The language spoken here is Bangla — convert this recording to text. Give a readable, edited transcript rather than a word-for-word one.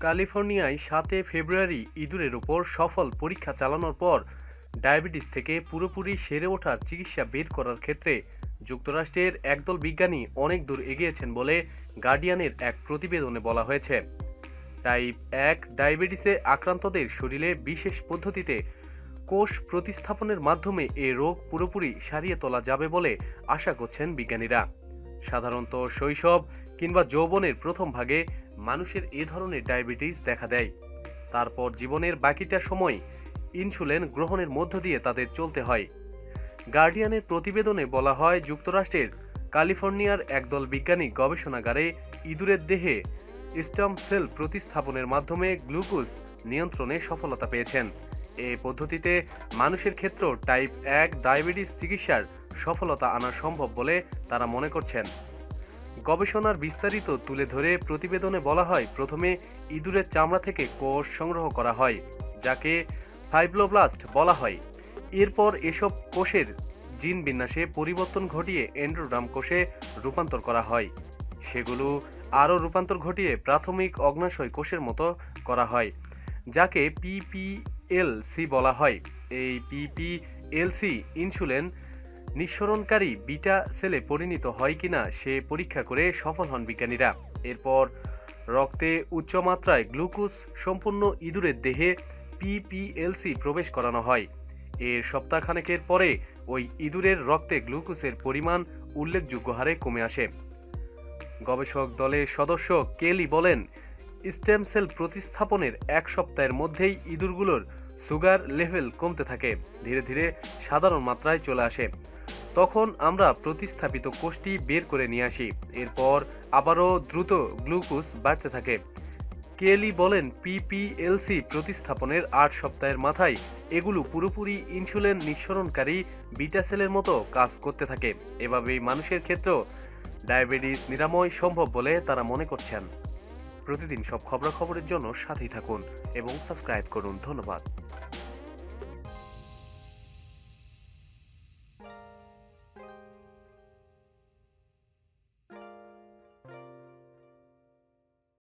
ক্যালিফোর্নিয়ায় ৭ ফেব্রুয়ারি ইঁদুরের ওপর সফল পরীক্ষা চালানোর পর ডায়াবেটিস থেকে পুরোপুরি সেরে ওঠার চিকিৎসা বের করার ক্ষেত্রে যুক্তরাষ্ট্রের একদল বিজ্ঞানী অনেক দূর এগিয়েছেন বলে গার্ডিয়ানের এক প্রতিবেদনে বলা হয়েছে। টাইপ ১ ডায়াবেটিসে আক্রান্তদের শরীরে বিশেষ পদ্ধতিতে কোষ প্রতিস্থাপনের মাধ্যমে এ রোগ পুরোপুরি সারিয়ে তোলা যাবে বলে আশা করছেন বিজ্ঞানীরা। সাধারণত শৈশব কিংবা যৌবনের প্রথম ভাগে মানুষের এ ধরনের ডায়াবেটিস দেখা দেয়। তারপর জীবনের বাকিটা সময় ইনসুলিন গ্রহণের মধ্য দিয়ে তাদের চলতে হয়। গার্ডিয়ানের প্রতিবেদনে বলা হয়, যুক্তরাষ্ট্রের ক্যালিফোর্নিয়ার একদল বিজ্ঞানী গবেষণাগারে ইঁদুরের দেহে স্টেম সেল প্রতিস্থাপনের মাধ্যমে গ্লুকোজ নিয়ন্ত্রণে সফলতা পেয়েছেন। এই পদ্ধতিতে মানুষের ক্ষেত্রেও টাইপ ১ ডায়াবেটিস চিকিৎসার সফলতা আনা সম্ভব বলে তারা মনে করছেন। গবেষণার বিস্তারিত তুলে ধরে প্রতিবেদনে বলা হয়, প্রথমে ইঁদুরের চামড়া থেকে কোষ সংগ্রহ করা হয়, যাকে ফাইব্রোব্লাস্ট বলা হয়। এরপর এসব কোষের জিন বিন্যাসে পরিবর্তন ঘটিয়ে এন্ডোডার্ম কোষে রূপান্তর করা হয়। সেগুলো আরও রূপান্তর ঘটিয়ে প্রাথমিক অগ্ন্যাশয় কোষের মতো করা হয়, যাকে পিপিএলসি বলা হয়। এই পিপিএলসি ইনসুলিন নিঃসরণকারী বিটা সেলে পরিণত হয় কিনা সে পরীক্ষা করে সফল হন বিজ্ঞানীরা। এরপর রক্তে উচ্চমাত্রায় গ্লুকোজ সম্পূর্ণ ইঁদুরের দেহে পিপিএলসি প্রবেশ করানো হয়। এর সপ্তাহখানেকের পরে ওই ইঁদুরের রক্তে গ্লুকোজের পরিমাণ উল্লেখযোগ্য হারে কমে আসে। গবেষক দলের সদস্য কেলি বলেন, স্টেম সেল প্রতিস্থাপনের এক সপ্তাহের মধ্যেই ইঁদুরগুলোর সুগার লেভেল কমতে থাকে, ধীরে ধীরে সাধারণ মাত্রায় চলে আসে। তখন আমরা প্রতিস্থাপিত কোষটি বের করে নিয়ে আসি। এরপর আবারও দ্রুত গ্লুকোজ বাড়তে থাকে। কেলি বলেন, পিপিএলসি প্রতিস্থাপনের ৮ সপ্তাহের মাথায় এগুলো পুরোপুরি ইনসুলিন নিঃসরণকারী বিটা সেলের মতো কাজ করতে থাকে। এভাবেই মানুষের ক্ষেত্রেও ডায়াবেটিস নিরাময় সম্ভব বলে তারা মনে করছেন। প্রতিদিন সব খবরাখবরের জন্য সাথেই থাকুন এবং সাবস্ক্রাইব করুন। ধন্যবাদ।